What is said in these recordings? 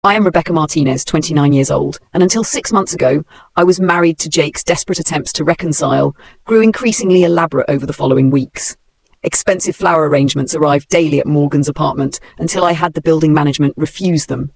I am Rebecca Martinez, 29 years old, and until 6 months ago, I was married to Jake's desperate attempts to reconcile grew increasingly elaborate over the following weeks. Expensive flower arrangements arrived daily at Morgan's apartment until I had the building management refuse them.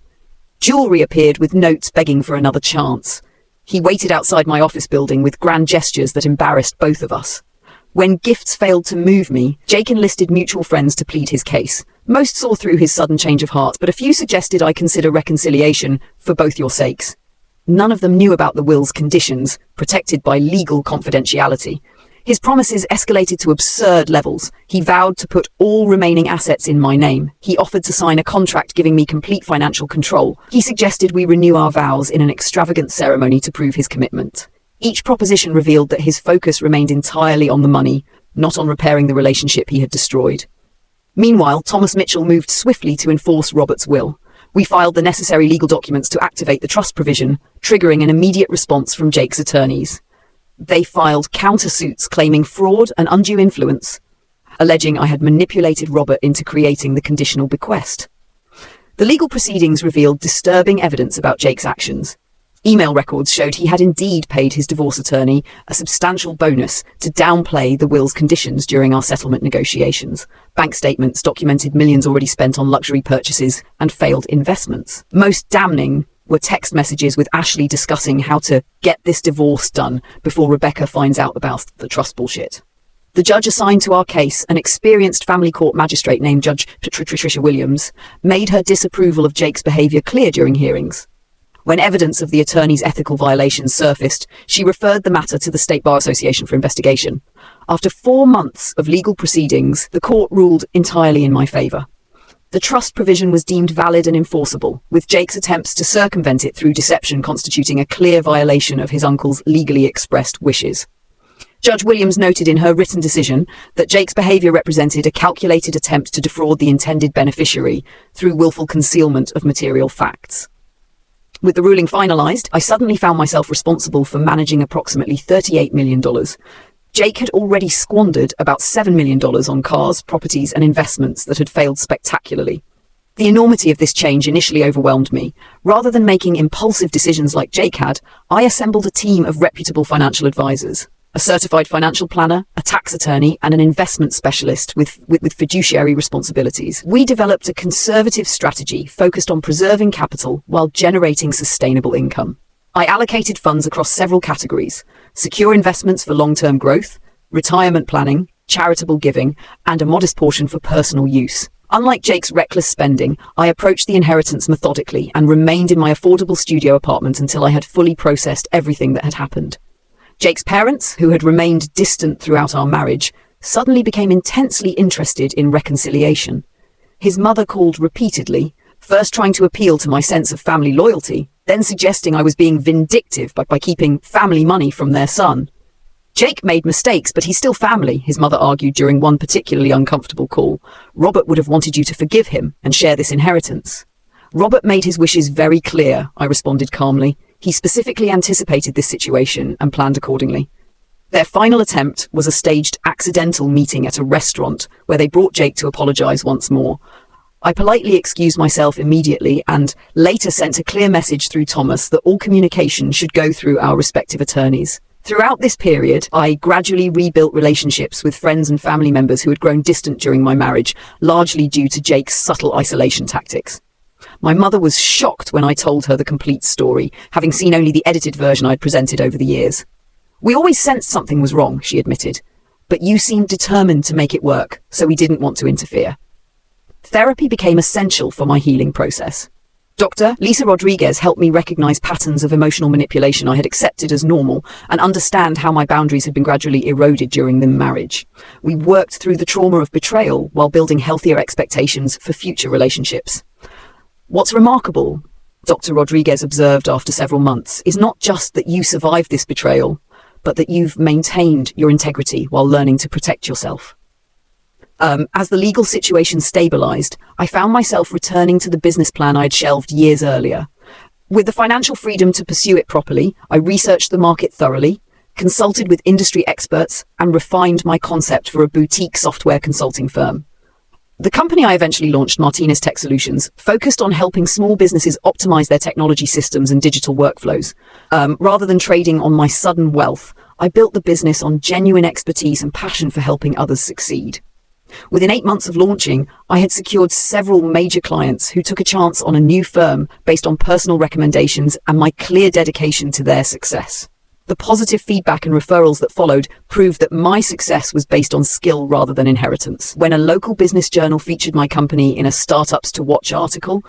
Jewelry appeared with notes begging for another chance. He waited outside my office building with grand gestures that embarrassed both of us. When gifts failed to move me, Jake enlisted mutual friends to plead his case. Most saw through his sudden change of heart, but a few suggested I consider reconciliation for both your sakes. None of them knew about the will's conditions, protected by legal confidentiality. His promises escalated to absurd levels. He vowed to put all remaining assets in my name. He offered to sign a contract giving me complete financial control. He suggested we renew our vows in an extravagant ceremony to prove his commitment. Each proposition revealed that his focus remained entirely on the money, not on repairing the relationship he had destroyed. Meanwhile, Thomas Mitchell moved swiftly to enforce Robert's will. We filed the necessary legal documents to activate the trust provision, triggering an immediate response from Jake's attorneys. They filed countersuits claiming fraud and undue influence, alleging I had manipulated Robert into creating the conditional bequest. The legal proceedings revealed disturbing evidence about Jake's actions. Email records showed he had indeed paid his divorce attorney a substantial bonus to downplay the will's conditions during our settlement negotiations. Bank statements documented millions already spent on luxury purchases and failed investments. Most damning were text messages with Ashley discussing how to get this divorce done before Rebecca finds out about the trust bullshit. The judge assigned to our case, an experienced family court magistrate named Judge Patricia Williams, made her disapproval of Jake's behavior clear during hearings. When evidence of the attorney's ethical violations surfaced, she referred the matter to the State Bar Association for investigation. After 4 months of legal proceedings, the court ruled entirely in my favor. The trust provision was deemed valid and enforceable, with Jake's attempts to circumvent it through deception constituting a clear violation of his uncle's legally expressed wishes. Judge Williams noted in her written decision that Jake's behavior represented a calculated attempt to defraud the intended beneficiary through willful concealment of material facts. With the ruling finalized, I suddenly found myself responsible for managing approximately $38 million. Jake had already squandered about $7 million on cars, properties, and investments that had failed spectacularly. The enormity of this change initially overwhelmed me. Rather than making impulsive decisions like Jake had, I assembled a team of reputable financial advisors. A certified financial planner, a tax attorney, and an investment specialist with fiduciary responsibilities. We developed a conservative strategy focused on preserving capital while generating sustainable income. I allocated funds across several categories: secure investments for long-term growth, retirement planning, charitable giving, and a modest portion for personal use. Unlike Jake's reckless spending, I approached the inheritance methodically and remained in my affordable studio apartment until I had fully processed everything that had happened. Jake's parents, who had remained distant throughout our marriage, suddenly became intensely interested in reconciliation. His mother called repeatedly, first trying to appeal to my sense of family loyalty, then suggesting I was being vindictive by keeping family money from their son. Jake made mistakes, but he's still family, his mother argued during one particularly uncomfortable call. Robert would have wanted you to forgive him and share this inheritance. Robert made his wishes very clear, I responded calmly. He specifically anticipated this situation and planned accordingly. Their final attempt was a staged accidental meeting at a restaurant where they brought Jake to apologize once more. I politely excused myself immediately and later sent a clear message through Thomas that all communication should go through our respective attorneys. Throughout this period, I gradually rebuilt relationships with friends and family members who had grown distant during my marriage, largely due to Jake's subtle isolation tactics. My mother was shocked when I told her the complete story, having seen only the edited version I'd presented over the years. "We always sensed something was wrong," she admitted, "but you seemed determined to make it work, so we didn't want to interfere." Therapy became essential for my healing process. Dr. Lisa Rodriguez helped me recognize patterns of emotional manipulation I had accepted as normal and understand how my boundaries had been gradually eroded during the marriage. We worked through the trauma of betrayal while building healthier expectations for future relationships. "What's remarkable," Dr. Rodriguez observed after several months, "is not just that you survived this betrayal, but that you've maintained your integrity while learning to protect yourself." As the legal situation stabilized, I found myself returning to the business plan I had shelved years earlier. With the financial freedom to pursue it properly, I researched the market thoroughly, consulted with industry experts, and refined my concept for a boutique software consulting firm. The company I eventually launched, Martinez Tech Solutions, focused on helping small businesses optimize their technology systems and digital workflows. Rather than trading on my sudden wealth, I built the business on genuine expertise and passion for helping others succeed. Within 8 months of launching, I had secured several major clients who took a chance on a new firm based on personal recommendations and my clear dedication to their success. The positive feedback and referrals that followed proved that my success was based on skill rather than inheritance. When a local business journal featured my company in a Startups to Watch article,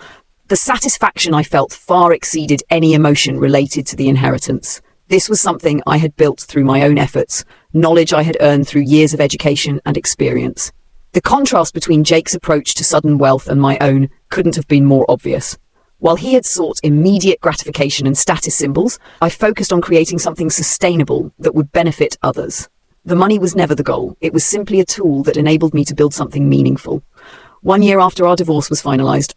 the satisfaction I felt far exceeded any emotion related to the inheritance. This was something I had built through my own efforts, knowledge I had earned through years of education and experience. The contrast between Jake's approach to sudden wealth and my own couldn't have been more obvious. While he had sought immediate gratification and status symbols, I focused on creating something sustainable that would benefit others. The money was never the goal. It was simply a tool that enabled me to build something meaningful. 1 year after our divorce was finalized,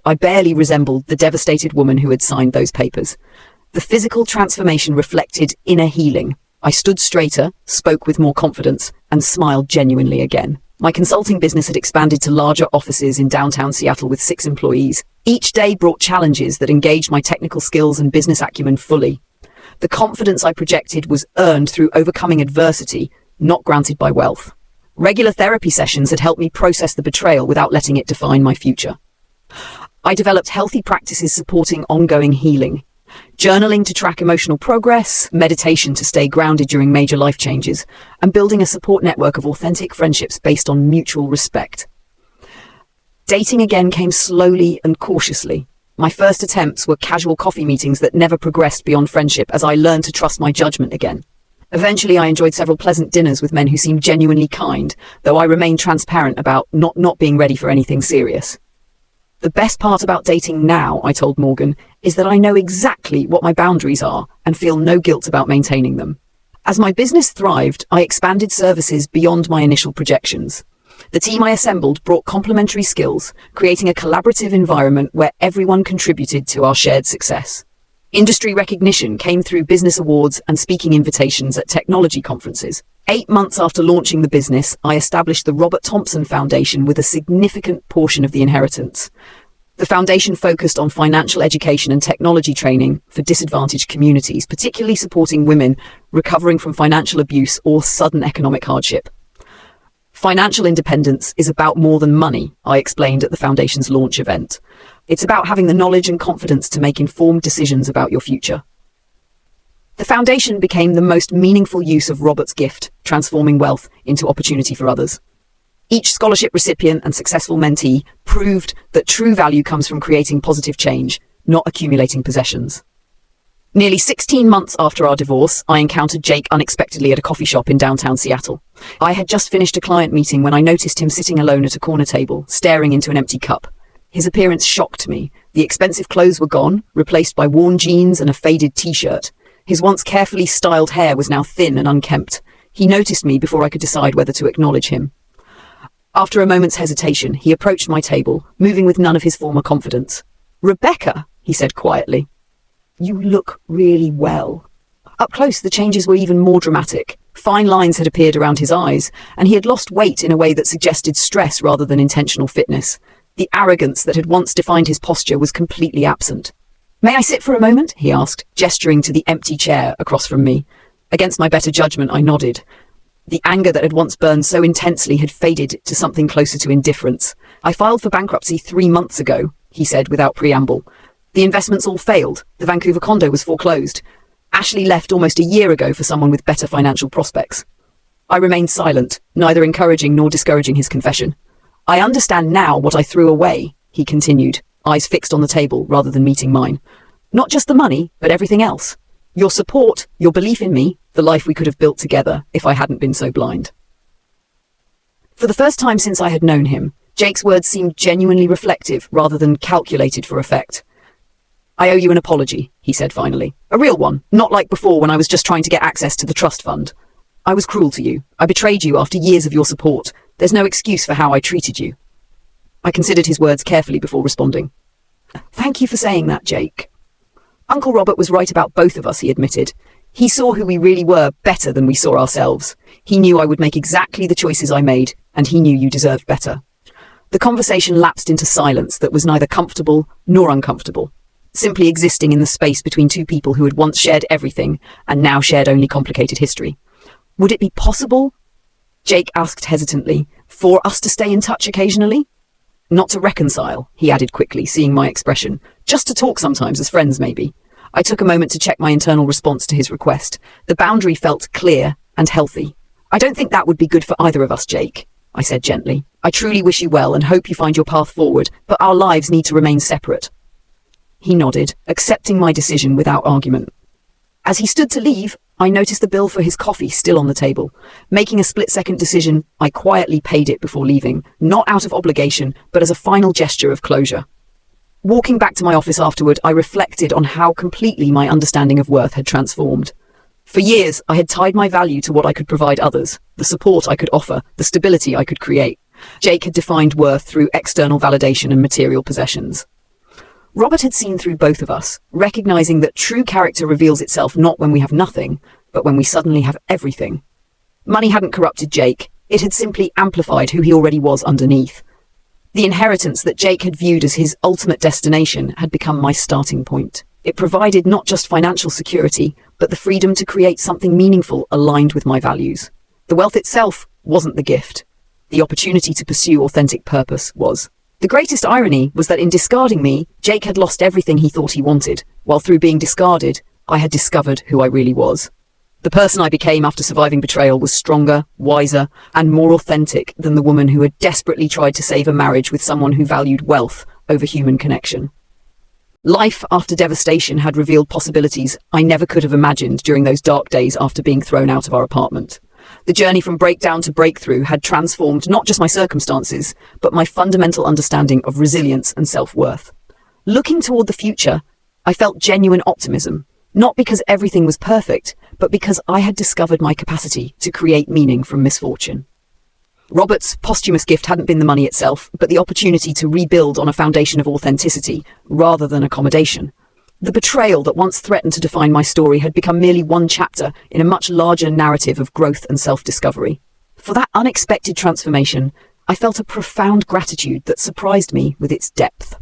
I barely resembled the devastated woman who had signed those papers. The physical transformation reflected inner healing. I stood straighter, spoke with more confidence, and smiled genuinely again. My consulting business had expanded to larger offices in downtown Seattle with 6 employees. Each day brought challenges that engaged my technical skills and business acumen fully. The confidence I projected was earned through overcoming adversity, not granted by wealth. Regular therapy sessions had helped me process the betrayal without letting it define my future. I developed healthy practices supporting ongoing healing. Journaling to track emotional progress, meditation to stay grounded during major life changes, and building a support network of authentic friendships based on mutual respect. Dating again came slowly and cautiously. My first attempts were casual coffee meetings that never progressed beyond friendship as I learned to trust my judgment again. Eventually, I enjoyed several pleasant dinners with men who seemed genuinely kind, though I remained transparent about not being ready for anything serious. The best part about dating now, I told Morgan, is that I know exactly what my boundaries are and feel no guilt about maintaining them. As my business thrived, I expanded services beyond my initial projections. The team I assembled brought complementary skills, creating a collaborative environment where everyone contributed to our shared success. Industry recognition came through business awards and speaking invitations at technology conferences. 8 months after launching the business, I established the Robert Thompson Foundation with a significant portion of the inheritance. The foundation focused on financial education and technology training for disadvantaged communities, particularly supporting women recovering from financial abuse or sudden economic hardship. Financial independence is about more than money, I explained at the foundation's launch event. It's about having the knowledge and confidence to make informed decisions about your future. The foundation became the most meaningful use of Robert's gift, transforming wealth into opportunity for others. Each scholarship recipient and successful mentee proved that true value comes from creating positive change, not accumulating possessions. Nearly 16 months after our divorce, I encountered Jake unexpectedly at a coffee shop in downtown Seattle. I had just finished a client meeting when I noticed him sitting alone at a corner table, staring into an empty cup. His appearance shocked me. The expensive clothes were gone, replaced by worn jeans and a faded t-shirt. His once carefully styled hair was now thin and unkempt. He noticed me before I could decide whether to acknowledge him. After a moment's hesitation, he approached my table, moving with none of his former confidence. "Rebecca," he said quietly, "you look really well." Up close, the changes were even more dramatic. Fine lines had appeared around his eyes, and he had lost weight in a way that suggested stress rather than intentional fitness. The arrogance that had once defined his posture was completely absent. "May I sit for a moment?" he asked, gesturing to the empty chair across from me. Against my better judgment, I nodded. The anger that had once burned so intensely had faded to something closer to indifference. "I filed for bankruptcy 3 months ago," he said without preamble. "The investments all failed. The Vancouver condo was foreclosed. Ashley left almost a year ago for someone with better financial prospects." I remained silent, neither encouraging nor discouraging his confession. "I understand now what I threw away," he continued, eyes fixed on the table rather than meeting mine. "Not just the money, but everything else. Your support, your belief in me, the life we could have built together if I hadn't been so blind." For the first time since I had known him, Jake's words seemed genuinely reflective rather than calculated for effect. "I owe you an apology," he said finally. "A real one, not like before when I was just trying to get access to the trust fund. I was cruel to you. I betrayed you after years of your support. There's no excuse for how I treated you." I considered his words carefully before responding. "Thank you for saying that, Jake." Uncle Robert was right about both of us, he admitted. He saw who we really were better than we saw ourselves. He knew I would make exactly the choices I made, and he knew you deserved better. The conversation lapsed into silence that was neither comfortable nor uncomfortable, simply existing in the space between two people who had once shared everything and now shared only complicated history. Would it be possible, Jake asked hesitantly, for us to stay in touch occasionally? Not to reconcile, he added quickly, seeing my expression. Just to talk sometimes as friends, maybe. I took a moment to check my internal response to his request. The boundary felt clear and healthy. I don't think that would be good for either of us, Jake, I said gently. I truly wish you well and hope you find your path forward, but our lives need to remain separate. He nodded, accepting my decision without argument. As he stood to leave, I noticed the bill for his coffee still on the table. Making a split-second decision, I quietly paid it before leaving, not out of obligation, but as a final gesture of closure. Walking back to my office afterward, I reflected on how completely my understanding of worth had transformed. For years, I had tied my value to what I could provide others, the support I could offer, the stability I could create. Jake had defined worth through external validation and material possessions. Robert had seen through both of us, recognizing that true character reveals itself not when we have nothing, but when we suddenly have everything. Money hadn't corrupted Jake, it had simply amplified who he already was underneath. The inheritance that Jake had viewed as his ultimate destination had become my starting point. It provided not just financial security, but the freedom to create something meaningful aligned with my values. The wealth itself wasn't the gift. The opportunity to pursue authentic purpose was. The greatest irony was that in discarding me, Jake had lost everything he thought he wanted, while through being discarded, I had discovered who I really was. The person I became after surviving betrayal was stronger, wiser, and more authentic than the woman who had desperately tried to save a marriage with someone who valued wealth over human connection. Life after devastation had revealed possibilities I never could have imagined during those dark days after being thrown out of our apartment. The journey from breakdown to breakthrough had transformed not just my circumstances, but my fundamental understanding of resilience and self-worth. Looking toward the future, I felt genuine optimism, not because everything was perfect, but because I had discovered my capacity to create meaning from misfortune. Robert's posthumous gift hadn't been the money itself, but the opportunity to rebuild on a foundation of authenticity rather than accommodation. The betrayal that once threatened to define my story had become merely one chapter in a much larger narrative of growth and self-discovery. For that unexpected transformation, I felt a profound gratitude that surprised me with its depth.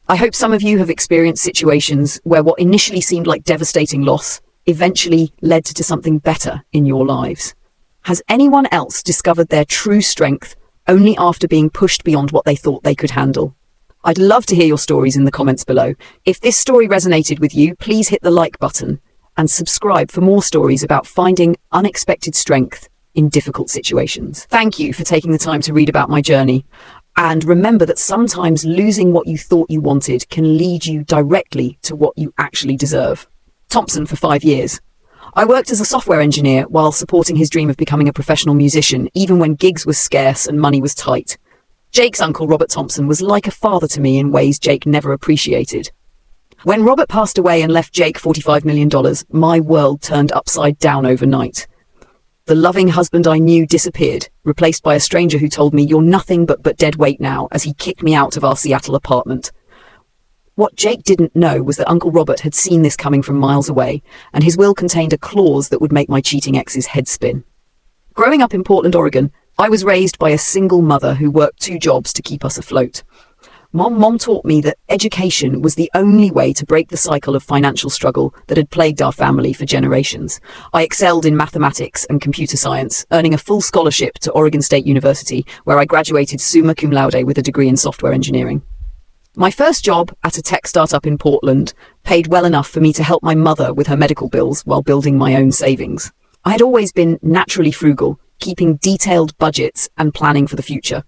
I hope some of you have experienced situations where what initially seemed like devastating loss eventually led to something better in your lives. Has anyone else discovered their true strength only after being pushed beyond what they thought they could handle? I'd love to hear your stories in the comments below. If this story resonated with you, please hit the like button and subscribe for more stories about finding unexpected strength in difficult situations. Thank you for taking the time to read about my journey. And remember that sometimes losing what you thought you wanted can lead you directly to what you actually deserve. Thompson for 5 years. I worked as a software engineer while supporting his dream of becoming a professional musician, even when gigs were scarce and money was tight. Jake's uncle, Robert Thompson, was like a father to me in ways Jake never appreciated. When Robert passed away and left Jake $45 million, my world turned upside down overnight. The loving husband I knew disappeared, replaced by a stranger who told me, "You're nothing but dead weight now," as he kicked me out of our Seattle apartment. What Jake didn't know was that Uncle Robert had seen this coming from miles away, and his will contained a clause that would make my cheating ex's head spin. Growing up in Portland, Oregon, I was raised by a single mother who worked 2 jobs to keep us afloat. Mom taught me that education was the only way to break the cycle of financial struggle that had plagued our family for generations. I excelled in mathematics and computer science, earning a full scholarship to Oregon State University, where I graduated summa cum laude with a degree in software engineering. My first job at a tech startup in Portland paid well enough for me to help my mother with her medical bills while building my own savings. I had always been naturally frugal, keeping detailed budgets and planning for the future.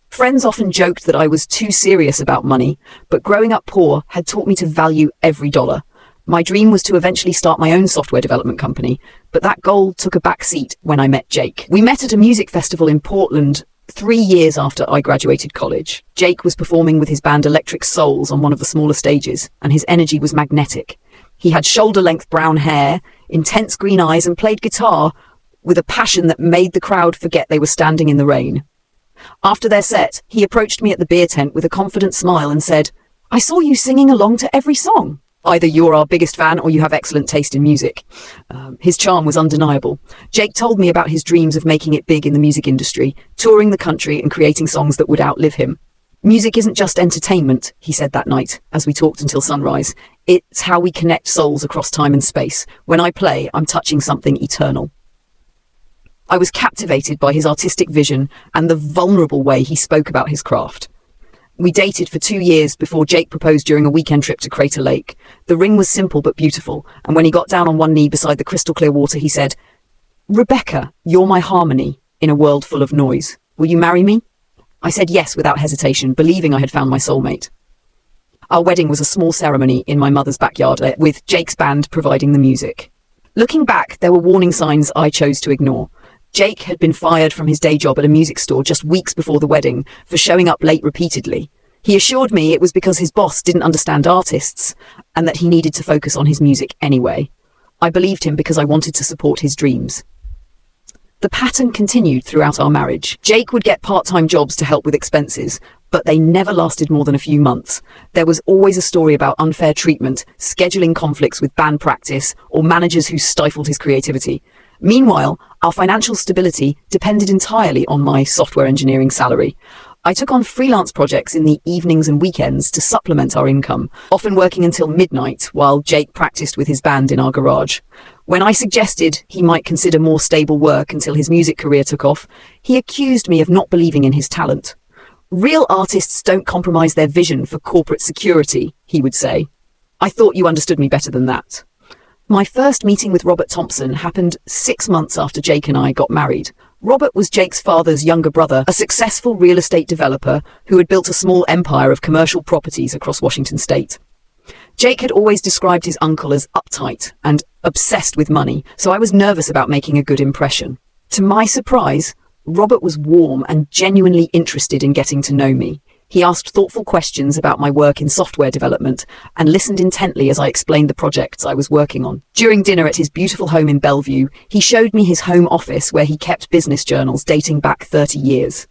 Friends often joked that I was too serious about money, but growing up poor had taught me to value every dollar. My dream was to eventually start my own software development company, but that goal took a back seat when I met Jake. We met at a music festival in Portland 3 years after I graduated college. Jake was performing with his band Electric Souls on one of the smaller stages, and his energy was magnetic. He had shoulder-length brown hair, intense green eyes, and played guitar with a passion that made the crowd forget they were standing in the rain. After their set, he approached me at the beer tent with a confident smile and said, "I saw you singing along to every song." Either you're our biggest fan or you have excellent taste in music. His charm was undeniable. Jake told me about his dreams of making it big in the music industry, touring the country and creating songs that would outlive him. Music isn't just entertainment, he said that night, as we talked until sunrise. It's how we connect souls across time and space. When I play, I'm touching something eternal. I was captivated by his artistic vision and the vulnerable way he spoke about his craft. We dated for 2 years before Jake proposed during a weekend trip to Crater Lake. The ring was simple but beautiful, and when he got down on one knee beside the crystal clear water, he said, "Rebecca, you're my harmony in a world full of noise. Will you marry me?" I said yes without hesitation, believing I had found my soulmate. Our wedding was a small ceremony in my mother's backyard, with Jake's band providing the music. Looking back, there were warning signs I chose to ignore. Jake had been fired from his day job at a music store just weeks before the wedding for showing up late repeatedly. He assured me it was because his boss didn't understand artists and that he needed to focus on his music anyway. I believed him because I wanted to support his dreams. The pattern continued throughout our marriage. Jake would get part-time jobs to help with expenses, but they never lasted more than a few months. There was always a story about unfair treatment, scheduling conflicts with band practice, or managers who stifled his creativity. Meanwhile, our financial stability depended entirely on my software engineering salary. I took on freelance projects in the evenings and weekends to supplement our income, often working until midnight while Jake practiced with his band in our garage. When I suggested he might consider more stable work until his music career took off, he accused me of not believing in his talent. "Real artists don't compromise their vision for corporate security," he would say. I thought you understood me better than that. My first meeting with Robert Thompson happened 6 months after Jake and I got married. Robert was Jake's father's younger brother, a successful real estate developer who had built a small empire of commercial properties across Washington state. Jake had always described his uncle as uptight and obsessed with money, so I was nervous about making a good impression. To my surprise, Robert was warm and genuinely interested in getting to know me. He asked thoughtful questions about my work in software development and listened intently as I explained the projects I was working on. During dinner at his beautiful home in Bellevue, he showed me his home office where he kept business journals dating back 30 years.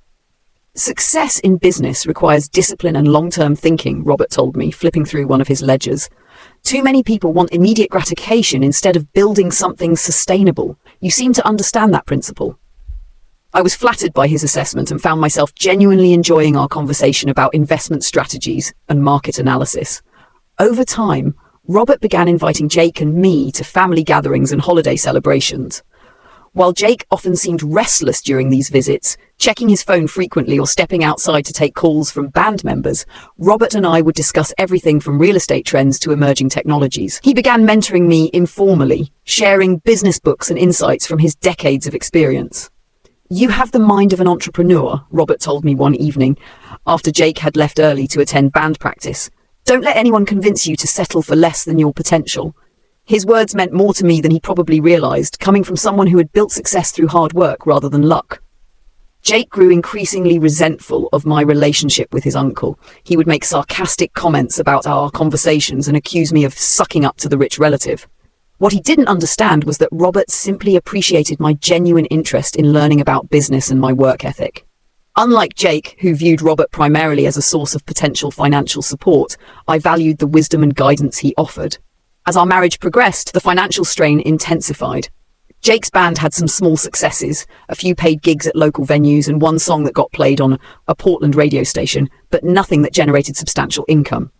"Success in business requires discipline and long-term thinking," Robert told me, flipping through one of his ledgers. "Too many people want immediate gratification instead of building something sustainable. You seem to understand that principle." I was flattered by his assessment and found myself genuinely enjoying our conversation about investment strategies and market analysis. Over time, Robert began inviting Jake and me to family gatherings and holiday celebrations. While Jake often seemed restless during these visits, checking his phone frequently or stepping outside to take calls from band members, Robert and I would discuss everything from real estate trends to emerging technologies. He began mentoring me informally, sharing business books and insights from his decades of experience. "You have the mind of an entrepreneur," Robert told me one evening after Jake had left early to attend band practice. "Don't let anyone convince you to settle for less than your potential." His words meant more to me than he probably realized, coming from someone who had built success through hard work rather than luck. Jake grew increasingly resentful of my relationship with his uncle. He would make sarcastic comments about our conversations and accuse me of sucking up to the rich relative. What he didn't understand was that Robert simply appreciated my genuine interest in learning about business and my work ethic. Unlike Jake, who viewed Robert primarily as a source of potential financial support, I valued the wisdom and guidance he offered. As our marriage progressed, the financial strain intensified. Jake's band had some small successes, a few paid gigs at local venues and one song that got played on a Portland radio station, but nothing that generated substantial income.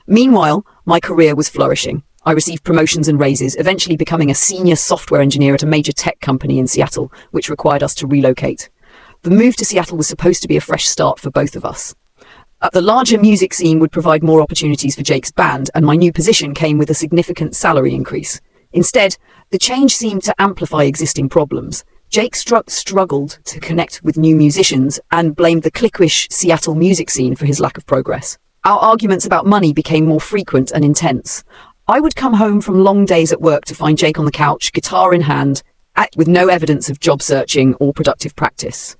Meanwhile, my career was flourishing. I received promotions and raises, eventually becoming a senior software engineer at a major tech company in Seattle, which required us to relocate. The move to Seattle was supposed to be a fresh start for both of us. The larger music scene would provide more opportunities for Jake's band, and my new position came with a significant salary increase. Instead, the change seemed to amplify existing problems. Jake struggled to connect with new musicians and blamed the cliquish Seattle music scene for his lack of progress. Our arguments about money became more frequent and intense. I would come home from long days at work to find Jake on the couch, guitar in hand, with no evidence of job searching or productive practice.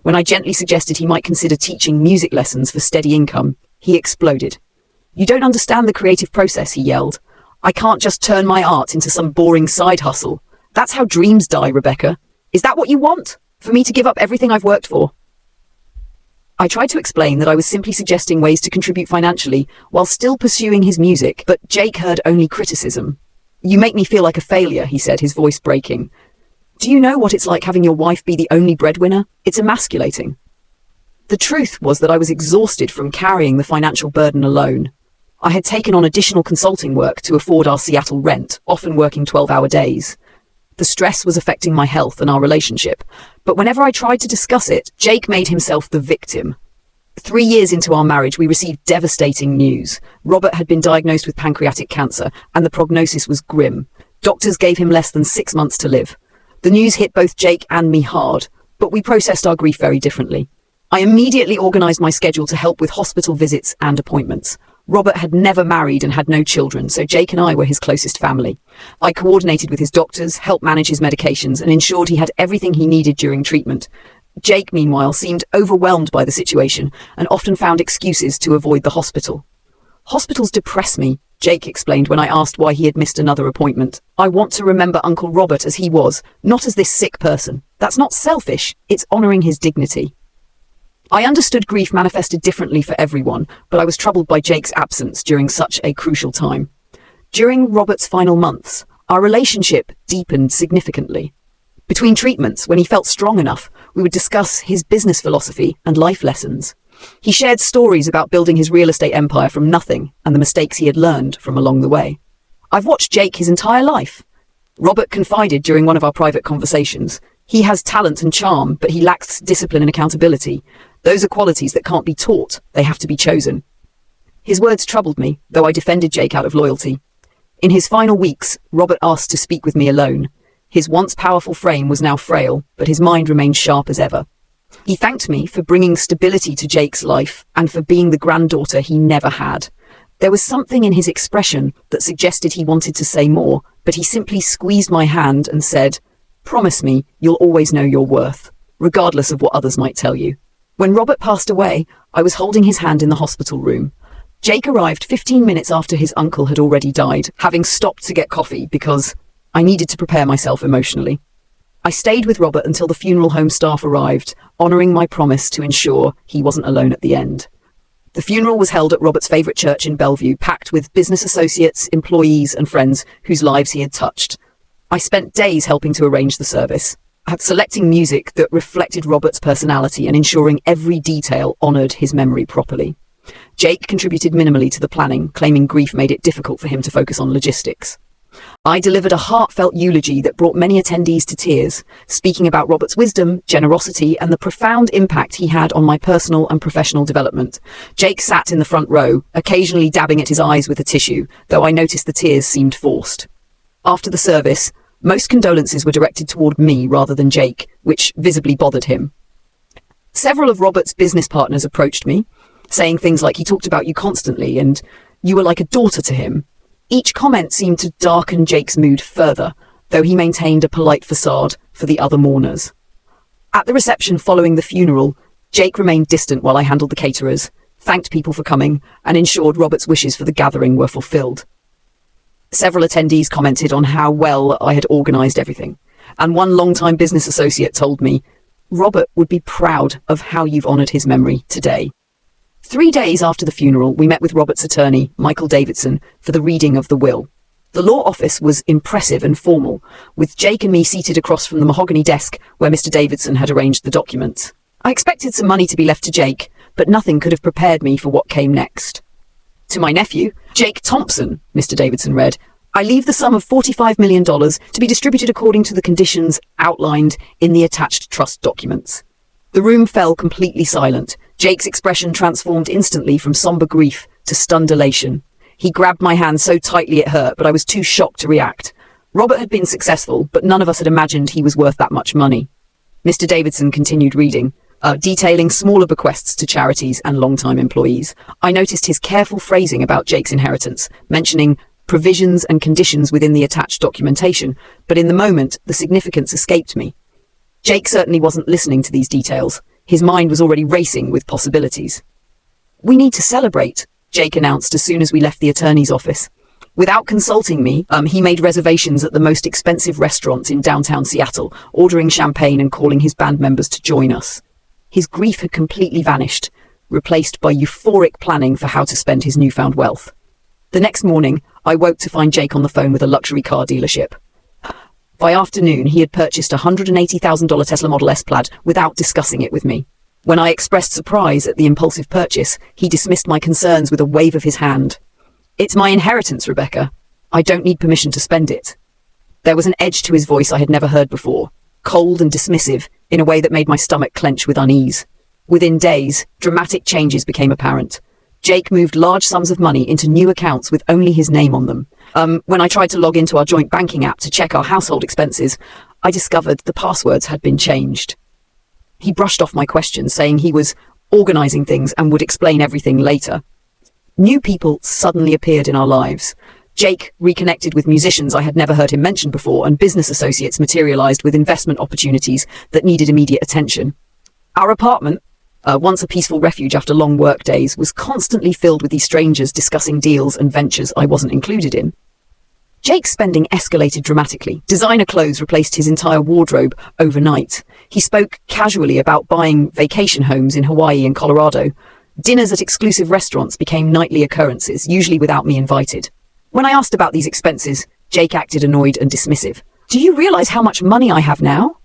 When I gently suggested he might consider teaching music lessons for steady income, he exploded. "You don't understand the creative process," he yelled. "I can't just turn my art into some boring side hustle. That's how dreams die, Rebecca. Is that what you want? For me to give up everything I've worked for?" I tried to explain that I was simply suggesting ways to contribute financially while still pursuing his music, but Jake heard only criticism. "You make me feel like a failure," he said, his voice breaking. "Do you know what it's like having your wife be the only breadwinner? It's emasculating." The truth was that I was exhausted from carrying the financial burden alone. I had taken on additional consulting work to afford our Seattle rent, often working 12-hour days. The stress was affecting my health and our relationship, but whenever I tried to discuss it, Jake made himself the victim. 3 years into our marriage, we received devastating news. Robert had been diagnosed with pancreatic cancer, and the prognosis was grim. Doctors gave him less than 6 months to live. The news hit both Jake and me hard, but we processed our grief very differently. I immediately organized my schedule to help with hospital visits and appointments. Robert had never married and had no children, so Jake and I were his closest family. I coordinated with his doctors, helped manage his medications, and ensured he had everything he needed during treatment. Jake, meanwhile, seemed overwhelmed by the situation and often found excuses to avoid the hospital. "Hospitals depress me," Jake explained when I asked why he had missed another appointment. "I want to remember Uncle Robert as he was, not as this sick person. That's not selfish, it's honoring his dignity." I understood grief manifested differently for everyone, but I was troubled by Jake's absence during such a crucial time. During Robert's final months, our relationship deepened significantly. Between treatments, when he felt strong enough, we would discuss his business philosophy and life lessons. He shared stories about building his real estate empire from nothing and the mistakes he had learned from along the way. "I've watched Jake his entire life," Robert confided during one of our private conversations. "He has talent and charm, but he lacks discipline and accountability. Those are qualities that can't be taught, they have to be chosen." His words troubled me, though I defended Jake out of loyalty. In his final weeks, Robert asked to speak with me alone. His once powerful frame was now frail, but his mind remained sharp as ever. He thanked me for bringing stability to Jake's life and for being the granddaughter he never had. There was something in his expression that suggested he wanted to say more, but he simply squeezed my hand and said, "Promise me you'll always know your worth, regardless of what others might tell you." When Robert passed away, I was holding his hand in the hospital room. Jake arrived 15 minutes after his uncle had already died, having stopped to get coffee because I needed to prepare myself emotionally. I stayed with Robert until the funeral home staff arrived, honoring my promise to ensure he wasn't alone at the end. The funeral was held at Robert's favorite church in Bellevue, packed with business associates, employees, and friends whose lives he had touched. I spent days helping to arrange the service, selecting music that reflected Robert's personality and ensuring every detail honored his memory properly. Jake contributed minimally to the planning, claiming grief made it difficult for him to focus on logistics. I delivered a heartfelt eulogy that brought many attendees to tears, speaking about Robert's wisdom, generosity, and the profound impact he had on my personal and professional development. Jake sat in the front row, occasionally dabbing at his eyes with a tissue, though I noticed the tears seemed forced. After the service, most condolences were directed toward me rather than Jake, which visibly bothered him. Several of Robert's business partners approached me, saying things like, "He talked about you constantly and you were like a daughter to him." Each comment seemed to darken Jake's mood further, though he maintained a polite facade for the other mourners. At the reception following the funeral, Jake remained distant while I handled the caterers, thanked people for coming, and ensured Robert's wishes for the gathering were fulfilled. Several attendees commented on how well I had organized everything, and one longtime business associate told me, "Robert would be proud of how you've honored his memory today." 3 days after the funeral, we met with Robert's attorney, Michael Davidson, for the reading of the will. The law office was impressive and formal, with Jake and me seated across from the mahogany desk where Mr. Davidson had arranged the documents. I expected some money to be left to Jake, but nothing could have prepared me for what came next. "To my nephew, Jake Thompson," Mr. Davidson read, "I leave the sum of $45 million to be distributed according to the conditions outlined in the attached trust documents." The room fell completely silent. Jake's expression transformed instantly from somber grief to stunned elation. He grabbed my hand so tightly it hurt, but I was too shocked to react. Robert had been successful, but none of us had imagined he was worth that much money. Mr. Davidson continued reading, detailing smaller bequests to charities and long-time employees. I noticed his careful phrasing about Jake's inheritance, mentioning provisions and conditions within the attached documentation, but in the moment, the significance escaped me. Jake certainly wasn't listening to these details. His mind was already racing with possibilities. "We need to celebrate," Jake announced as soon as we left the attorney's office. Without consulting me, he made reservations at the most expensive restaurant in downtown Seattle, ordering champagne and calling his band members to join us. His grief had completely vanished, replaced by euphoric planning for how to spend his newfound wealth. The next morning, I woke to find Jake on the phone with a luxury car dealership. By afternoon, he had purchased a $180,000 Tesla Model S Plaid without discussing it with me. When I expressed surprise at the impulsive purchase, he dismissed my concerns with a wave of his hand. "It's my inheritance, Rebecca. I don't need permission to spend it." There was an edge to his voice I had never heard before, cold and dismissive, in a way that made my stomach clench with unease. Within days, dramatic changes became apparent. Jake moved large sums of money into new accounts with only his name on them. When I tried to log into our joint banking app to check our household expenses, I discovered the passwords had been changed. He brushed off my questions, saying he was organizing things and would explain everything later. New people suddenly appeared in our lives. Jake reconnected with musicians I had never heard him mention before, and business associates materialized with investment opportunities that needed immediate attention. Our apartment, once a peaceful refuge after long work days, was constantly filled with these strangers discussing deals and ventures I wasn't included in. Jake's spending escalated dramatically. Designer clothes replaced his entire wardrobe overnight. He spoke casually about buying vacation homes in Hawaii and Colorado. Dinners at exclusive restaurants became nightly occurrences, usually without me invited. When I asked about these expenses, Jake acted annoyed and dismissive. "Do you realize how much money I have now?"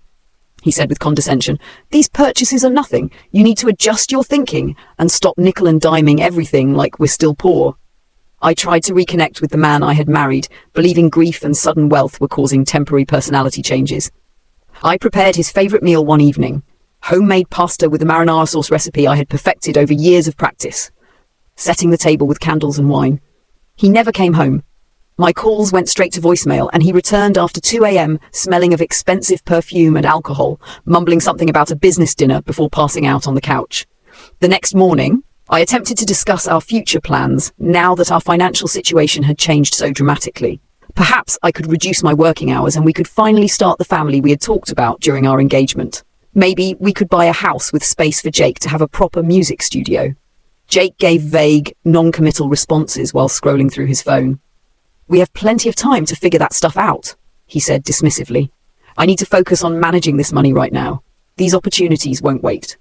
he said with condescension. "These purchases are nothing. You need to adjust your thinking and stop nickel and diming everything like we're still poor." I tried to reconnect with the man I had married, believing grief and sudden wealth were causing temporary personality changes. I prepared his favorite meal one evening, homemade pasta with a marinara sauce recipe I had perfected over years of practice, setting the table with candles and wine. He never came home. My calls went straight to voicemail, and he returned after 2 a.m. smelling of expensive perfume and alcohol, mumbling something about a business dinner before passing out on the couch. The next morning, I attempted to discuss our future plans now that our financial situation had changed so dramatically. Perhaps I could reduce my working hours and we could finally start the family we had talked about during our engagement. Maybe we could buy a house with space for Jake to have a proper music studio. Jake gave vague, non-committal responses while scrolling through his phone. "We have plenty of time to figure that stuff out," he said dismissively. "I need to focus on managing this money right now. These opportunities won't wait."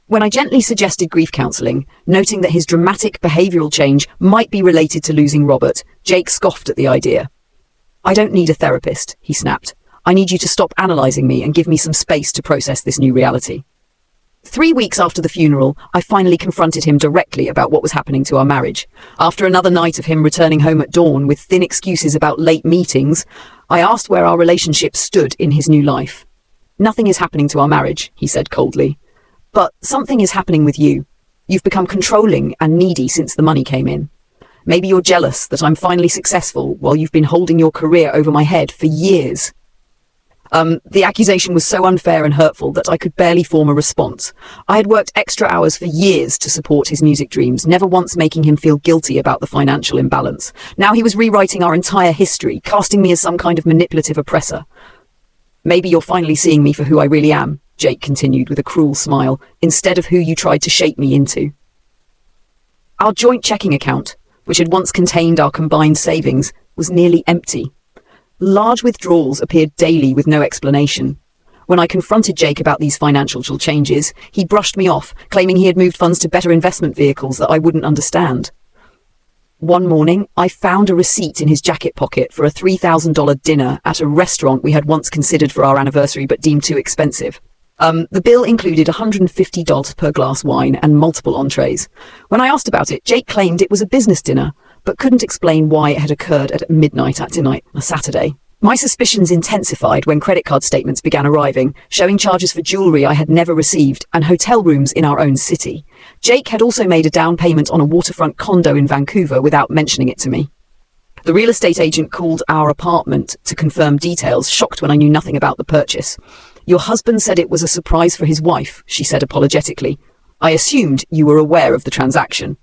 When I gently suggested grief counseling, noting that his dramatic behavioral change might be related to losing Robert, Jake scoffed at the idea. "I don't need a therapist," he snapped. "I need you to stop analyzing me and give me some space to process this new reality." 3 weeks after the funeral, I finally confronted him directly about what was happening to our marriage. After another night of him returning home at dawn with thin excuses about late meetings, I asked where our relationship stood in his new life. "Nothing is happening to our marriage," he said coldly. "But something is happening with you. You've become controlling and needy since the money came in. Maybe you're jealous that I'm finally successful while you've been holding your career over my head for years." The accusation was so unfair and hurtful that I could barely form a response. I had worked extra hours for years to support his music dreams, never once making him feel guilty about the financial imbalance. Now he was rewriting our entire history, casting me as some kind of manipulative oppressor. "Maybe you're finally seeing me for who I really am," Jake continued with a cruel smile, "instead of who you tried to shape me into." Our joint checking account, which had once contained our combined savings, was nearly empty. Large withdrawals appeared daily with no explanation. When I confronted Jake about these financial changes, he brushed me off, claiming he had moved funds to better investment vehicles that I wouldn't understand. One morning, I found a receipt in his jacket pocket for a $3,000 dinner at a restaurant we had once considered for our anniversary but deemed too expensive. The bill included $150 per glass wine and multiple entrees. When I asked about it, Jake claimed it was a business dinner, but couldn't explain why it had occurred at midnight a Saturday. My suspicions intensified when credit card statements began arriving, showing charges for jewelry I had never received and hotel rooms in our own city. Jake had also made a down payment on a waterfront condo in Vancouver without mentioning it to me. The real estate agent called our apartment to confirm details, shocked when I knew nothing about the purchase. "Your husband said it was a surprise for his wife," she said apologetically. "I assumed you were aware of the transaction."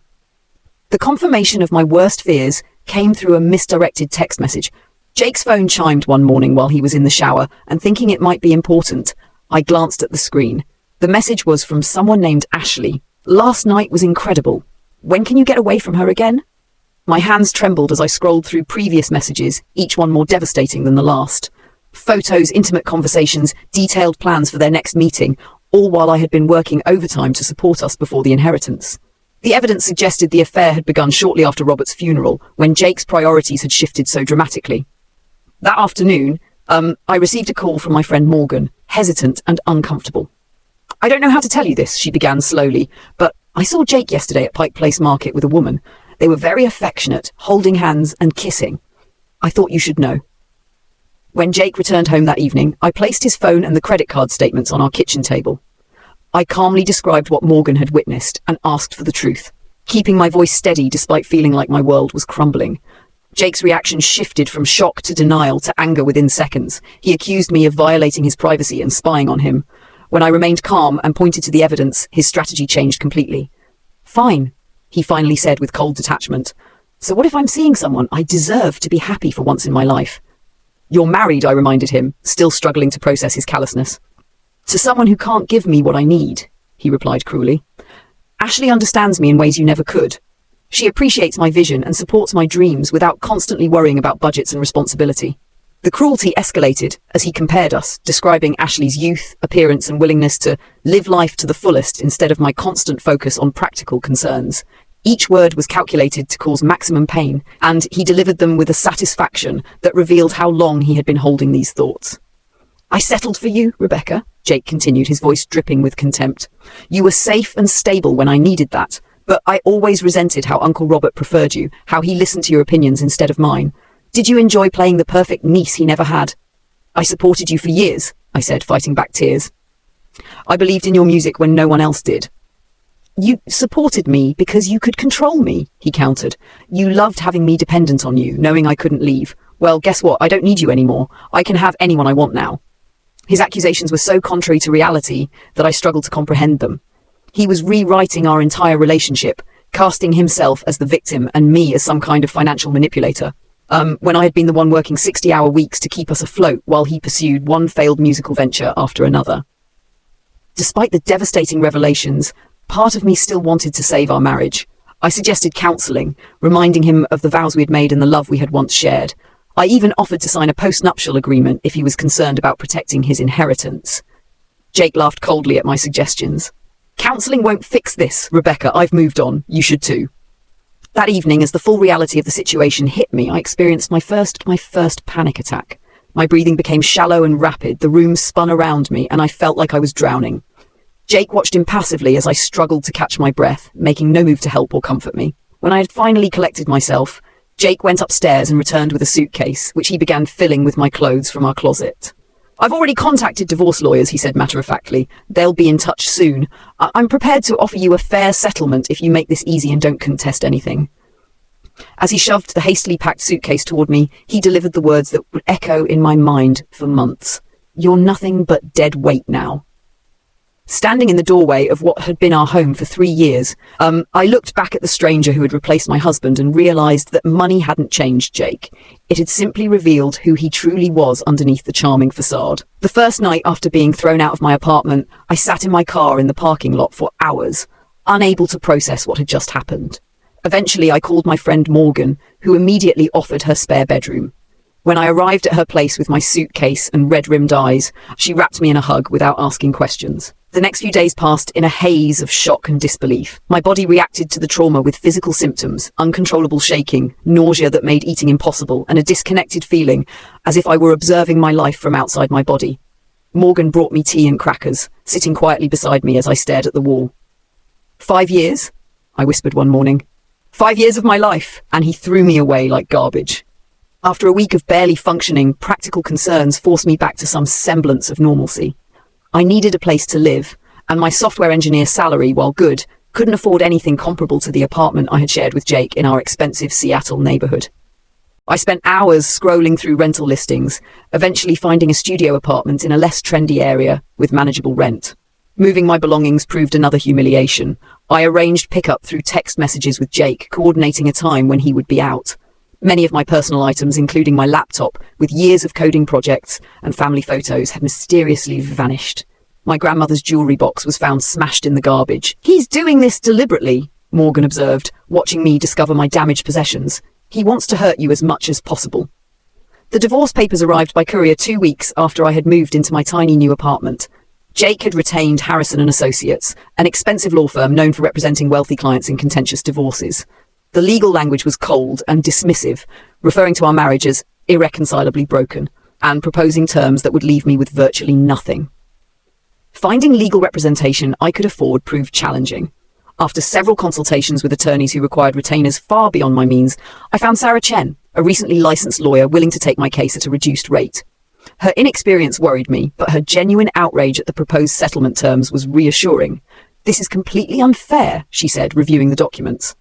The confirmation of my worst fears came through a misdirected text message. Jake's phone chimed one morning while he was in the shower, and thinking it might be important, I glanced at the screen. The message was from someone named Ashley. "Last night was incredible. When can you get away from her again?" My hands trembled as I scrolled through previous messages, each one more devastating than the last. Photos, intimate conversations, detailed plans for their next meeting, all while I had been working overtime to support us before the inheritance. The evidence suggested the affair had begun shortly after Robert's funeral, when Jake's priorities had shifted so dramatically. That afternoon, I received a call from my friend Morgan, hesitant and uncomfortable. "I don't know how to tell you this," she began slowly, "but I saw Jake yesterday at Pike Place Market with a woman. They were very affectionate, holding hands and kissing. I thought you should know." When Jake returned home that evening, I placed his phone and the credit card statements on our kitchen table. I calmly described what Morgan had witnessed and asked for the truth, keeping my voice steady despite feeling like my world was crumbling. Jake's reaction shifted from shock to denial to anger within seconds. He accused me of violating his privacy and spying on him. When I remained calm and pointed to the evidence, his strategy changed completely. "Fine," he finally said with cold detachment. "So what if I'm seeing someone I deserve to be happy for once in my life?" "You're married," I reminded him, still struggling to process his callousness. "To someone who can't give me what I need," he replied cruelly. "Ashley understands me in ways you never could. She appreciates my vision and supports my dreams without constantly worrying about budgets and responsibility." The cruelty escalated as he compared us, describing Ashley's youth, appearance and willingness to live life to the fullest instead of my constant focus on practical concerns. Each word was calculated to cause maximum pain, and he delivered them with a satisfaction that revealed how long he had been holding these thoughts. "I settled for you, Rebecca," Jake continued, his voice dripping with contempt. "You were safe and stable when I needed that, but I always resented how Uncle Robert preferred you, how he listened to your opinions instead of mine. Did you enjoy playing the perfect niece he never had?" "I supported you for years," I said, fighting back tears. "I believed in your music when no one else did." "You supported me because you could control me," he countered. "You loved having me dependent on you, knowing I couldn't leave. Well, guess what? I don't need you anymore. I can have anyone I want now." His accusations were so contrary to reality that I struggled to comprehend them. He was rewriting our entire relationship, casting himself as the victim and me as some kind of financial manipulator. When I had been the one working 60-hour weeks to keep us afloat while he pursued one failed musical venture after another. Despite the devastating revelations, part of me still wanted to save our marriage. I suggested counselling, reminding him of the vows we had made and the love we had once shared. I even offered to sign a post-nuptial agreement if he was concerned about protecting his inheritance. Jake laughed coldly at my suggestions. "Counselling won't fix this, Rebecca. I've moved on. You should too." That evening, as the full reality of the situation hit me, I experienced my first panic attack. My breathing became shallow and rapid, the room spun around me, and I felt like I was drowning. Jake watched impassively as I struggled to catch my breath, making no move to help or comfort me. When I had finally collected myself, Jake went upstairs and returned with a suitcase, which he began filling with my clothes from our closet. "I've already contacted divorce lawyers," he said matter-of-factly. "They'll be in touch soon. I'm prepared to offer you a fair settlement if you make this easy and don't contest anything." As he shoved the hastily packed suitcase toward me, he delivered the words that would echo in my mind for months. "You're nothing but dead weight now." Standing in the doorway of what had been our home for 3 years, I looked back at the stranger who had replaced my husband and realized that money hadn't changed Jake. It had simply revealed who he truly was underneath the charming facade. The first night after being thrown out of my apartment, I sat in my car in the parking lot for hours, unable to process what had just happened. Eventually, I called my friend Morgan, who immediately offered her spare bedroom. When I arrived at her place with my suitcase and red-rimmed eyes, she wrapped me in a hug without asking questions. The next few days passed in a haze of shock and disbelief. My body reacted to the trauma with physical symptoms, uncontrollable shaking, nausea that made eating impossible, and a disconnected feeling, as if I were observing my life from outside my body. Morgan brought me tea and crackers, sitting quietly beside me as I stared at the wall. 5 years? I whispered one morning. 5 years of my life, and he threw me away like garbage. After a week of barely functioning, practical concerns forced me back to some semblance of normalcy. I needed a place to live, and my software engineer salary, while good, couldn't afford anything comparable to the apartment I had shared with Jake in our expensive Seattle neighborhood. I spent hours scrolling through rental listings, eventually finding a studio apartment in a less trendy area with manageable rent. Moving my belongings proved another humiliation. I arranged pickup through text messages with Jake, coordinating a time when he would be out. Many of my personal items, including my laptop, with years of coding projects and family photos, had mysteriously vanished. My grandmother's jewelry box was found smashed in the garbage. "He's doing this deliberately," Morgan observed, watching me discover my damaged possessions. "He wants to hurt you as much as possible." The divorce papers arrived by courier 2 weeks after I had moved into my tiny new apartment. Jake had retained Harrison and Associates, an expensive law firm known for representing wealthy clients in contentious divorces. The legal language was cold and dismissive, referring to our marriage as irreconcilably broken, and proposing terms that would leave me with virtually nothing. Finding legal representation I could afford proved challenging. After several consultations with attorneys who required retainers far beyond my means, I found Sarah Chen, a recently licensed lawyer willing to take my case at a reduced rate. Her inexperience worried me, but her genuine outrage at the proposed settlement terms was reassuring. "This is completely unfair," she said, reviewing the documents.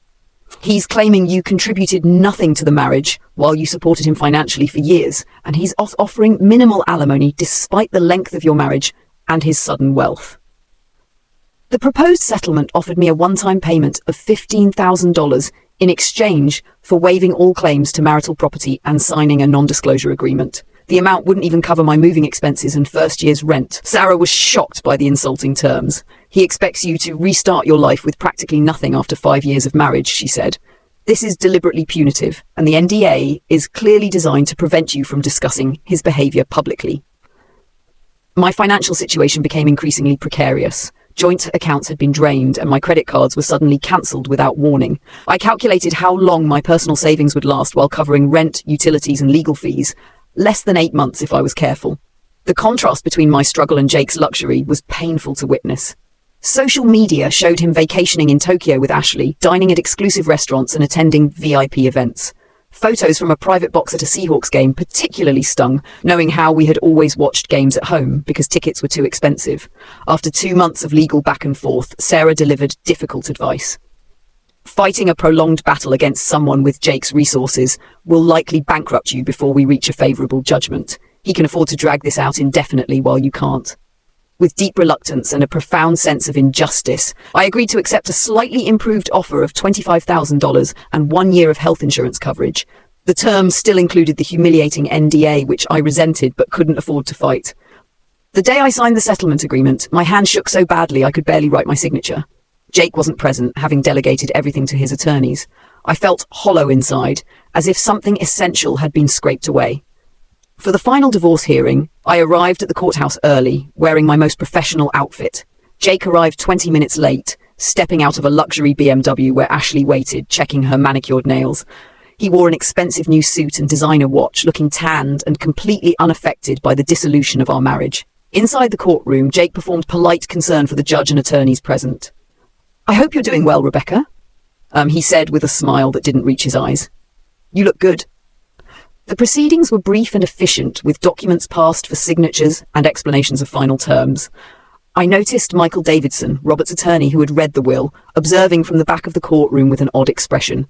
"He's claiming you contributed nothing to the marriage while you supported him financially for years, and he's offering minimal alimony despite the length of your marriage and his sudden wealth." The proposed settlement offered me a one-time payment of $15,000 in exchange for waiving all claims to marital property and signing a non-disclosure agreement. The amount wouldn't even cover my moving expenses and first year's rent. Sarah was shocked by the insulting terms. "He expects you to restart your life with practically nothing after 5 years of marriage," she said. "This is deliberately punitive, and the NDA is clearly designed to prevent you from discussing his behavior publicly." My financial situation became increasingly precarious. Joint accounts had been drained and my credit cards were suddenly cancelled without warning. I calculated how long my personal savings would last while covering rent, utilities and legal fees. Less than 8 months if I was careful. The contrast between my struggle and Jake's luxury was painful to witness. Social media showed him vacationing in Tokyo with Ashley, dining at exclusive restaurants and attending VIP events. Photos from a private box at a Seahawks game particularly stung, knowing how we had always watched games at home because tickets were too expensive. After 2 months of legal back and forth, Sarah delivered difficult advice. "Fighting a prolonged battle against someone with Jake's resources will likely bankrupt you before we reach a favourable judgment. He can afford to drag this out indefinitely while you can't." With deep reluctance and a profound sense of injustice, I agreed to accept a slightly improved offer of $25,000 and 1 year of health insurance coverage. The terms still included the humiliating NDA, which I resented but couldn't afford to fight. The day I signed the settlement agreement, my hand shook so badly I could barely write my signature. Jake wasn't present, having delegated everything to his attorneys. I felt hollow inside, as if something essential had been scraped away. For the final divorce hearing, I arrived at the courthouse early, wearing my most professional outfit. Jake arrived 20 minutes late, stepping out of a luxury BMW where Ashley waited, checking her manicured nails. He wore an expensive new suit and designer watch, looking tanned and completely unaffected by the dissolution of our marriage. Inside the courtroom, Jake performed polite concern for the judge and attorneys present. "I hope you're doing well, Rebecca," he said with a smile that didn't reach his eyes. "You look good." The proceedings were brief and efficient, with documents passed for signatures and explanations of final terms. I noticed Michael Davidson, Robert's attorney who had read the will, observing from the back of the courtroom with an odd expression.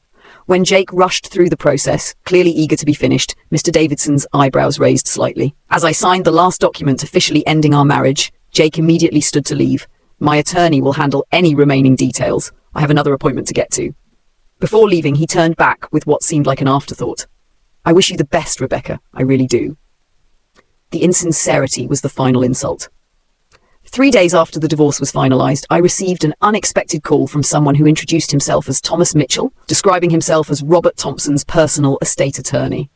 When Jake rushed through the process, clearly eager to be finished, Mr. Davidson's eyebrows raised slightly. As I signed the last document officially ending our marriage, Jake immediately stood to leave. "My attorney will handle any remaining details. I have another appointment to get to." Before leaving, he turned back with what seemed like an afterthought. "I wish you the best, Rebecca. I really do." The insincerity was the final insult. 3 days after the divorce was finalized, I received an unexpected call from someone who introduced himself as Thomas Mitchell, describing himself as Robert Thompson's personal estate attorney.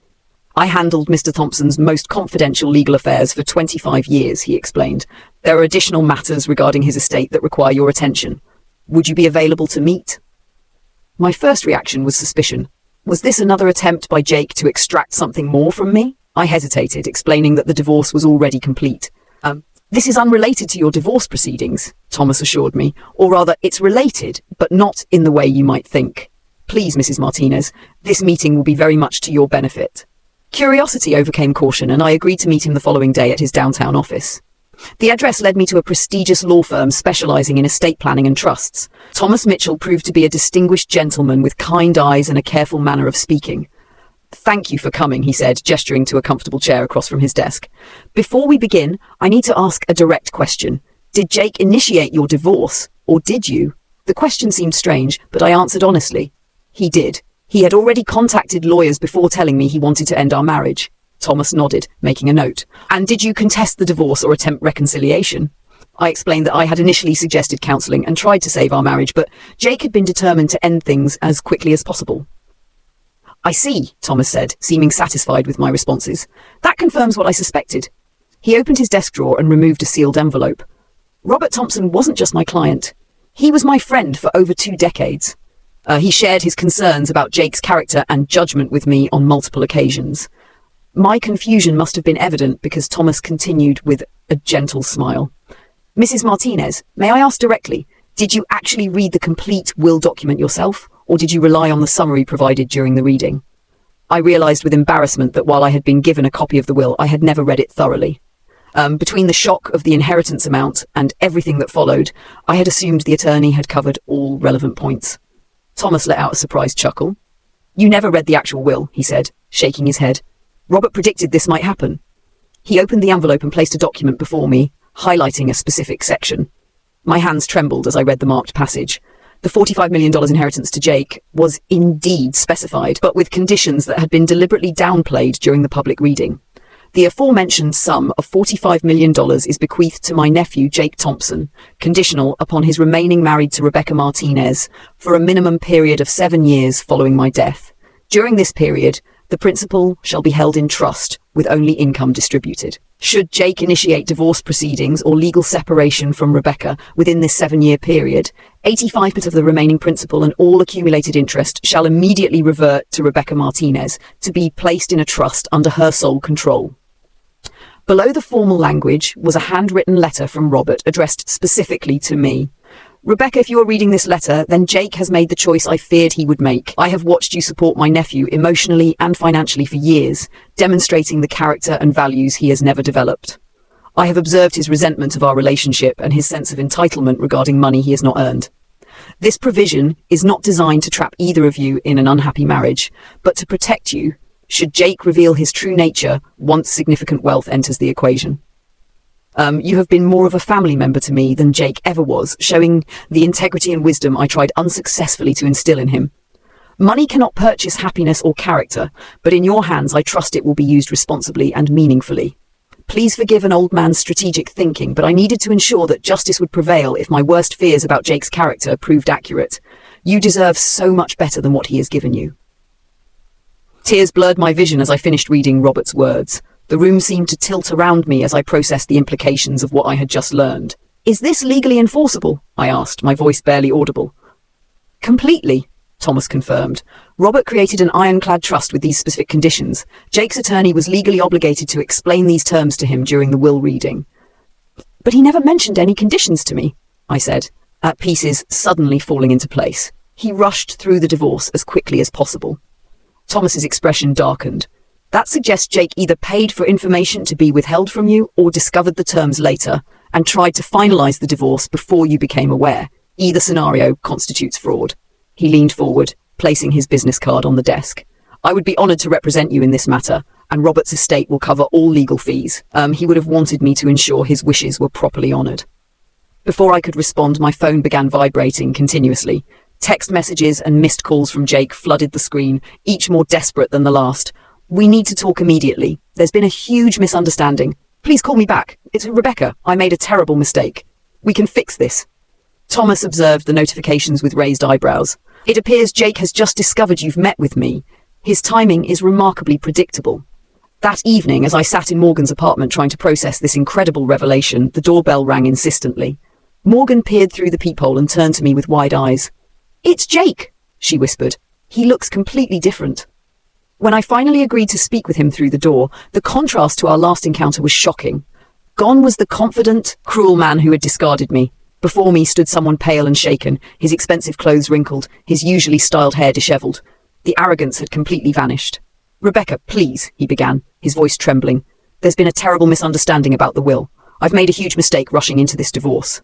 "I handled Mr. Thompson's most confidential legal affairs for 25 years, he explained. "There are additional matters regarding his estate that require your attention. Would you be available to meet?" My first reaction was suspicion. Was this another attempt by Jake to extract something more from me? I hesitated, explaining that the divorce was already complete. "This is unrelated to your divorce proceedings," Thomas assured me. "Or rather, it's related, but not in the way you might think. Please, Mrs. Martinez, this meeting will be very much to your benefit." Curiosity overcame caution, and I agreed to meet him the following day at his downtown office. The address led me to a prestigious law firm specializing in estate planning and trusts. Thomas Mitchell proved to be a distinguished gentleman with kind eyes and a careful manner of speaking. "Thank you for coming," he said, gesturing to a comfortable chair across from his desk. "Before we begin, I need to ask a direct question. Did Jake initiate your divorce, or did you?" The question seemed strange, but I answered honestly. He did. He had already contacted lawyers before telling me he wanted to end our marriage. Thomas nodded, making a note. "And did you contest the divorce or attempt reconciliation?" I explained that I had initially suggested counselling and tried to save our marriage, but Jake had been determined to end things as quickly as possible. "I see," Thomas said, seeming satisfied with my responses. "That confirms what I suspected." He opened his desk drawer and removed a sealed envelope. Robert Thompson wasn't just my client. He was my friend for over 2 decades. He shared his concerns about Jake's character and judgment with me on multiple occasions. My confusion must have been evident because Thomas continued with a gentle smile. Mrs. Martinez, may I ask directly, did you actually read the complete will document yourself, or did you rely on the summary provided during the reading? I realized with embarrassment that while I had been given a copy of the will, I had never read it thoroughly. Between the shock of the inheritance amount and everything that followed, I had assumed the attorney had covered all relevant points. Thomas let out a surprised chuckle. You never read the actual will, he said, shaking his head. Robert predicted this might happen. He opened the envelope and placed a document before me, highlighting a specific section. My hands trembled as I read the marked passage. The $45 million inheritance to Jake was indeed specified, but with conditions that had been deliberately downplayed during the public reading. The aforementioned sum of $45 million is bequeathed to my nephew, Jake Thompson, conditional upon his remaining married to Rebecca Martinez for a minimum period of 7 years following my death. During this period, the principal shall be held in trust, with only income distributed. Should Jake initiate divorce proceedings or legal separation from Rebecca within this 7-year period, 85% of the remaining principal and all accumulated interest shall immediately revert to Rebecca Martinez to be placed in a trust under her sole control. Below the formal language was a handwritten letter from Robert addressed specifically to me. Rebecca, if you are reading this letter, then Jake has made the choice I feared he would make. I have watched you support my nephew emotionally and financially for years, demonstrating the character and values he has never developed. I have observed his resentment of our relationship and his sense of entitlement regarding money he has not earned. This provision is not designed to trap either of you in an unhappy marriage, but to protect you should Jake reveal his true nature once significant wealth enters the equation. You have been more of a family member to me than Jake ever was, showing the integrity and wisdom I tried unsuccessfully to instill in him. Money cannot purchase happiness or character, but in your hands I trust it will be used responsibly and meaningfully. Please forgive an old man's strategic thinking, but I needed to ensure that justice would prevail if my worst fears about Jake's character proved accurate. You deserve so much better than what he has given you. Tears blurred my vision as I finished reading Robert's words. The room seemed to tilt around me as I processed the implications of what I had just learned. Is this legally enforceable? I asked, my voice barely audible. Completely, Thomas confirmed. Robert created an ironclad trust with these specific conditions. Jake's attorney was legally obligated to explain these terms to him during the will reading. But he never mentioned any conditions to me, I said, pieces suddenly falling into place. He rushed through the divorce as quickly as possible. Thomas's expression darkened. That suggests Jake either paid for information to be withheld from you or discovered the terms later and tried to finalize the divorce before you became aware. Either scenario constitutes fraud. He leaned forward, placing his business card on the desk. I would be honored to represent you in this matter, and Robert's estate will cover all legal fees. He would have wanted me to ensure his wishes were properly honored. Before I could respond, my phone began vibrating continuously. Text messages and missed calls from Jake flooded the screen, each more desperate than the last. We need to talk immediately. There's been a huge misunderstanding. Please call me back. It's Rebecca. I made a terrible mistake. We can fix this. Thomas observed the notifications with raised eyebrows. It appears Jake has just discovered you've met with me. His timing is remarkably predictable. That evening, as I sat in Morgan's apartment trying to process this incredible revelation, the doorbell rang insistently. Morgan peered through the peephole and turned to me with wide eyes. It's Jake, she whispered. He looks completely different. When I finally agreed to speak with him through the door, the contrast to our last encounter was shocking. Gone was the confident, cruel man who had discarded me. Before me stood someone pale and shaken, his expensive clothes wrinkled, his usually styled hair disheveled. The arrogance had completely vanished. Rebecca, please, he began, his voice trembling. There's been a terrible misunderstanding about the will. I've made a huge mistake rushing into this divorce.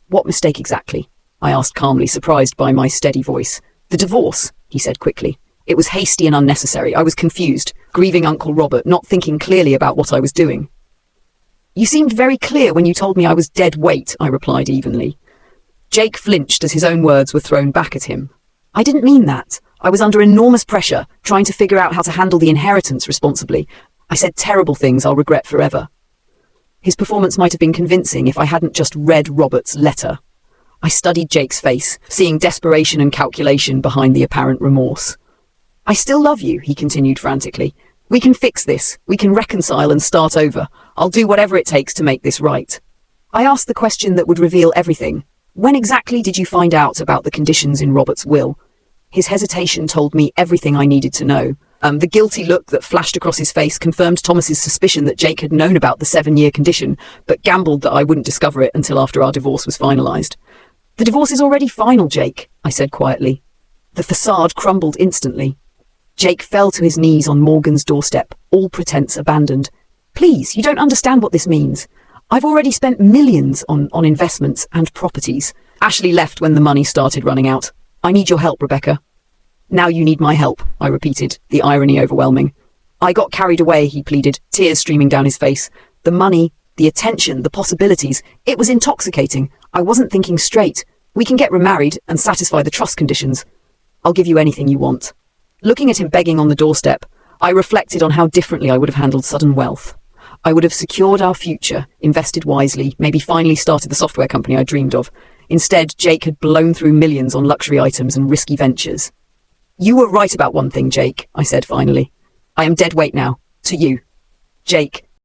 What mistake exactly? I asked calmly, surprised by my steady voice. The divorce, he said quickly. It was hasty and unnecessary. I was confused, grieving Uncle Robert, not thinking clearly about what I was doing. You seemed very clear when you told me I was dead weight, I replied evenly. Jake flinched as his own words were thrown back at him. I didn't mean that. I was under enormous pressure, trying to figure out how to handle the inheritance responsibly. I said terrible things I'll regret forever. His performance might have been convincing if I hadn't just read Robert's letter. I studied Jake's face, seeing desperation and calculation behind the apparent remorse. I still love you, he continued frantically. We can fix this. We can reconcile and start over. I'll do whatever it takes to make this right. I asked the question that would reveal everything. When exactly did you find out about the conditions in Robert's will? His hesitation told me everything I needed to know. The guilty look that flashed across his face confirmed Thomas's suspicion that Jake had known about the 7-year condition, but gambled that I wouldn't discover it until after our divorce was finalized. The divorce is already final, Jake, I said quietly. The facade crumbled instantly. Jake fell to his knees on Morgan's doorstep, all pretense abandoned. Please, you don't understand what this means. I've already spent millions on investments and properties. Ashley left when the money started running out. I need your help, Rebecca. Now you need my help, I repeated, the irony overwhelming. I got carried away, he pleaded, tears streaming down his face. The money, the attention, the possibilities, it was intoxicating. I wasn't thinking straight. We can get remarried and satisfy the trust conditions. I'll give you anything you want. Looking at him begging on the doorstep, I reflected on how differently I would have handled sudden wealth. I would have secured our future, invested wisely, maybe finally started the software company I dreamed of. Instead, Jake had blown through millions on luxury items and risky ventures. You were right about one thing, Jake, I said finally. I am dead weight now. To you. Jake,